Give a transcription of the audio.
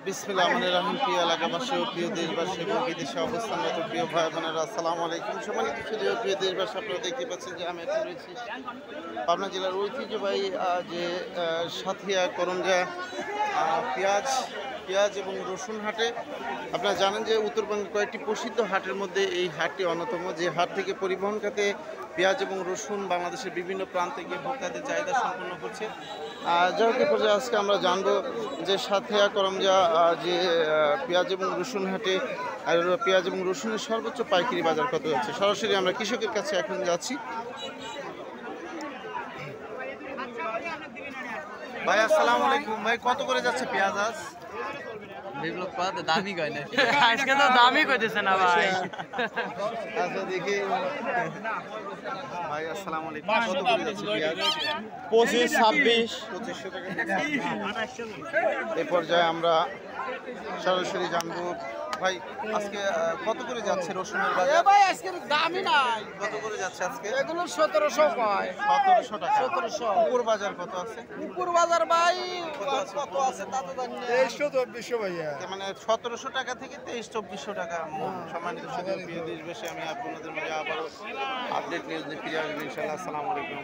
বিসমিল্লাহির রহমানির রহিম। প্রিয় এলাকাবাসী ও প্রিয় দেশবাসী এবং বিদেশে অবস্থানরত প্রিয় ভাই বোনেরা, আসসালামু আলাইকুম। সম্মানিত সুধী প্রিয় দেশবাসী, আপনারা দেখতে পাচ্ছেন যে আমি এখন রয়েছি পাবনা জেলার ঐতিহ্যবাহী যে সাথিয়া করঞ্জা পেঁয়াজ পেঁয়াজ এবং রসুন হাটে। আপনারা জানেন যে উত্তরবঙ্গের কয়েকটি প্রসিদ্ধ হাটের মধ্যে এই হাটটি অন্যতম, যে হাট থেকে পরিবহন খাতে পেঁয়াজ এবং রসুন বাংলাদেশের বিভিন্ন প্রান্তে গিয়ে ভোক্তাদের চাহিদা সম্পন্ন করছে। যাকে পর্যায়ে আজকে আমরা জানবো যে সাথিয়া করঞ্জা যে পেঁয়াজ এবং রসুন হাটে পেঁয়াজ এবং রসুনের সর্বোচ্চ পাইকারি বাজার কত যাচ্ছে। সরাসরি আমরা কৃষকের কাছে এখন যাচ্ছি। ভাই আসসালামু আলাইকুম। ভাই কত করে যাচ্ছে পেঁয়াজ আজ? দামি কয় না আজকে তো দামি কইতেছে না ভাই। আচ্ছা দেখি ভাই আসসালামু আলাইকুম, কত করে যাচ্ছে পেঁয়াজ? 25 26 2500 টাকা। এই পর্যায়ে আমরা সরাসরি জানবো ভাই আজকে কত করে যাচ্ছে রসুনের বাজার? ভাই আজকে দামি নাই, কত করে যাচ্ছে আজকে? এগুলো 1700 কয়। 1700 টাকা। 1700 উপর বাজার কত আছে? উপর বাজার ভাই কত আছে? কত আছে তা তো জানি না। 2300 ভাইয়া। তার মানে 1700 টাকা থেকে 2300-2400 টাকা। সম্মানিত সুধী প্রিয় দেশবাসী, আমি আপনাদের মাঝে আবারও আপডেট নিউজ নিয়ে ফিরে আসবো ইনশাআল্লাহ। আসসালামু আলাইকুম।